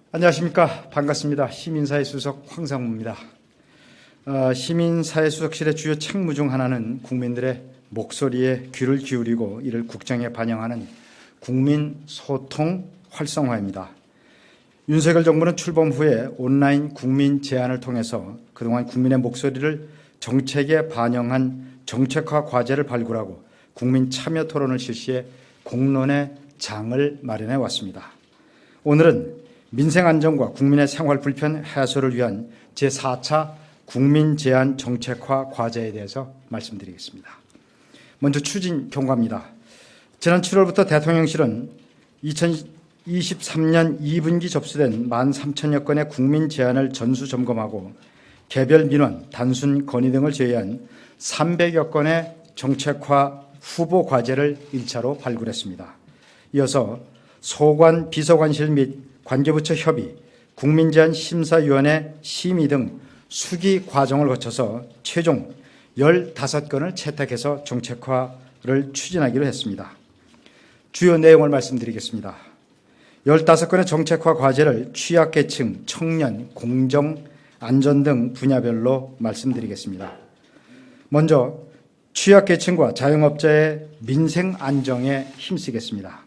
안녕하십니까. 반갑습니다. 시민사회 수석 황상무입니다. 시민사회 수석실의 주요 책무 중 하나는 국민들의 목소리에 귀를 기울이고 이를 국정에 반영하는 국민소통 활성화입니다. 윤석열 정부는 출범 후에 온라인 국민 제안을 통해서 그동안 국민의 목소리를 정책에 반영한 정책화 과제를 발굴하고 국민 참여 토론을 실시해 공론의 장을 마련해 왔습니다. 오늘은 민생 안정과 국민의 생활 불편 해소를 위한 제4차 국민 제안 정책화 과제에 대해서 말씀드리겠습니다. 먼저 추진 경과입니다. 지난 7월부터 대통령실은 2023년 2분기 접수된 13,000여 건의 국민 제안을 전수 점검하고 개별 민원, 단순 건의 등을 제외한 300여 건의 정책화 후보 과제를 1차로 발굴했습니다. 이어서 소관, 비서관실 및 관계부처 협의, 국민제안심사위원회 심의 등 수기 과정을 거쳐서 최종 15건을 채택해서 정책화를 추진하기로 했습니다. 주요 내용을 말씀드리겠습니다. 15건의 정책화 과제를 취약계층, 청년, 공정, 안전 등 분야별로 말씀드리겠습니다. 먼저 취약계층과 자영업자의 민생 안정에 힘쓰겠습니다.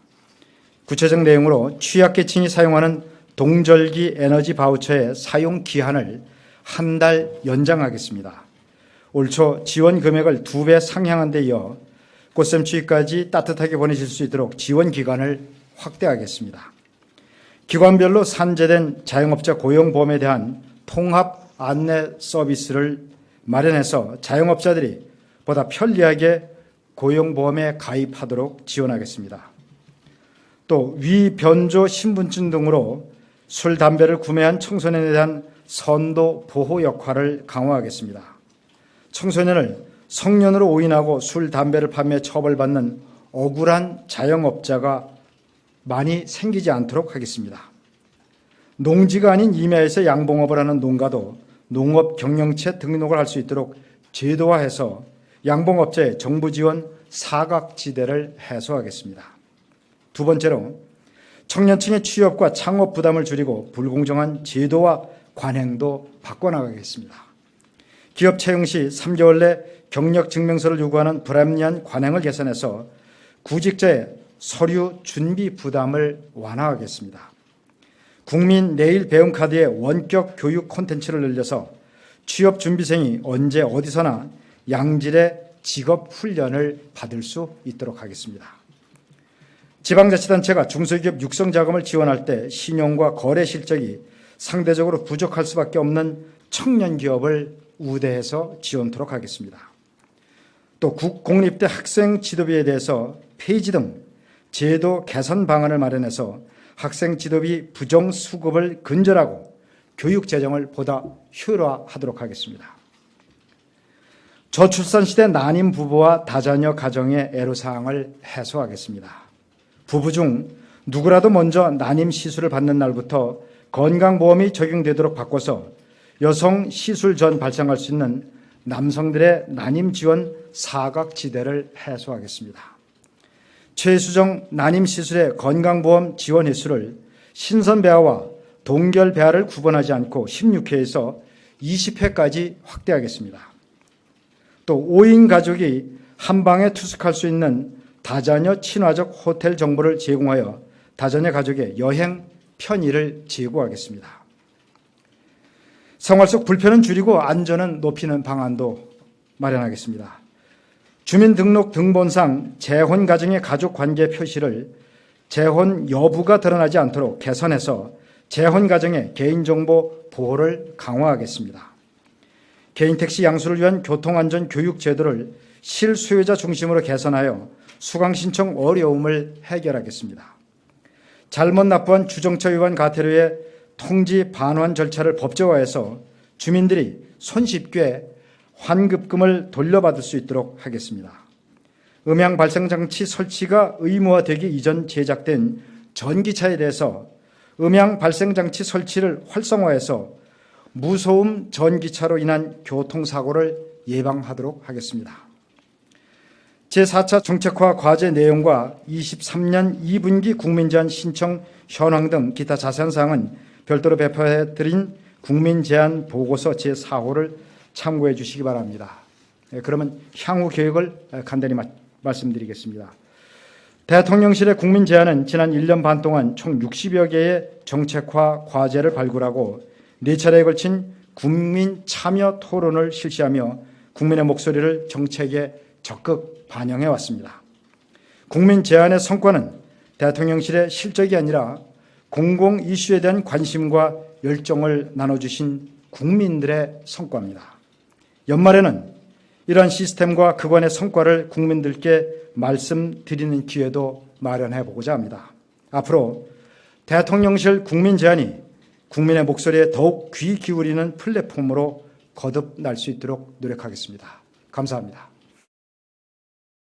구체적 내용으로 취약계층이 사용하는 동절기 에너지 바우처의 사용 기한을 한 달 연장하겠습니다. 올 초 지원 금액을 2배 상향한 데 이어 꽃샘추위까지 따뜻하게 보내실 수 있도록 지원 기간을 확대하겠습니다. 기관별로 산재된 자영업자 고용보험에 대한 통합 안내 서비스를 마련해서 자영업자들이 보다 편리하게 고용보험에 가입하도록 지원하겠습니다. 또 위변조 신분증 등으로 술, 담배를 구매한 청소년에 대한 선도 보호 역할을 강화하겠습니다. 청소년을 성년으로 오인하고 술, 담배를 판매 처벌받는 억울한 자영업자가 많이 생기지 않도록 하겠습니다. 농지가 아닌 임야에서 양봉업을 하는 농가도 농업 경영체 등록을 할 수 있도록 제도화해서 양봉업자의 정부 지원 사각지대를 해소하겠습니다. 두 번째로 청년층의 취업과 창업 부담을 줄이고 불공정한 제도와 관행도 바꿔나가겠습니다. 기업 채용 시 3개월 내 경력증명서를 요구하는 불합리한 관행을 개선해서 구직자의 서류 준비 부담을 완화하겠습니다. 국민 내일 배움 카드의 원격 교육 콘텐츠를 늘려서 취업 준비생이 언제 어디서나 양질의 직업 훈련을 받을 수 있도록 하겠습니다. 지방자치단체가 중소기업 육성자금을 지원할 때 신용과 거래 실적이 상대적으로 부족할 수밖에 없는 청년기업을 우대해서 지원토록 하겠습니다. 또 국공립대 학생 지도비에 대해서 폐지 등 제도 개선 방안을 마련해서 학생 지도비 부정수급을 근절하고 교육재정을 보다 효율화하도록 하겠습니다. 저출산시대 난임 부부와 다자녀 가정의 애로사항을 해소하겠습니다. 부부 중 누구라도 먼저 난임 시술을 받는 날부터 건강보험이 적용되도록 바꿔서 여성 시술 전 발생할 수 있는 남성들의 난임 지원 사각지대를 해소하겠습니다. 최수정 난임 시술의 건강보험 지원 횟수를 신선배아와 동결배아를 구분하지 않고 16회에서 20회까지 확대하겠습니다. 또 5인 가족이 한 방에 투숙할 수 있는 다자녀 친화적 호텔 정보를 제공하여 다자녀 가족의 여행 편의를 제고하겠습니다. 생활 속 불편은 줄이고 안전은 높이는 방안도 마련하겠습니다. 주민등록 등본상 재혼 가정의 가족관계 표시를 재혼 여부가 드러나지 않도록 개선해서 재혼 가정의 개인정보 보호를 강화하겠습니다. 개인택시 양수를 위한 교통안전 교육 제도를 실수요자 중심으로 개선하여 수강 신청 어려움을 해결하겠습니다. 잘못 납부한 주정차 위반 과태료의 통지 반환 절차를 법제화해서 주민들이 손쉽게 환급금을 돌려받을 수 있도록 하겠습니다. 음향 발생장치 설치가 의무화되기 이전 제작된 전기차에 대해서 음향 발생장치 설치를 활성화해서 무소음 전기차로 인한 교통사고를 예방하도록 하겠습니다. 제4차 정책화 과제 내용과 23년 2분기 국민제안 신청 현황 등 기타 자세한 사항은 별도로 배포해드린 국민 제안 보고서 제4호를 참고해 주시기 바랍니다. 그러면 향후 계획을 간단히 말씀드리겠습니다. 대통령실의 국민 제안은 지난 1년 반 동안 총 60여 개의 정책화 과제를 발굴하고 4차례에 걸친 국민 참여 토론을 실시하며 국민의 목소리를 정책에 적극 반영해 왔습니다. 국민 제안의 성과는 대통령실의 실적이 아니라 공공 이슈에 대한 관심과 열정을 나눠주신 국민들의 성과입니다. 연말에는 이러한 시스템과 그간의 성과를 국민들께 말씀드리는 기회도 마련해 보고자 합니다. 앞으로 대통령실 국민 제안이 국민의 목소리에 더욱 귀 기울이는 플랫폼으로 거듭날 수 있도록 노력하겠습니다. 감사합니다.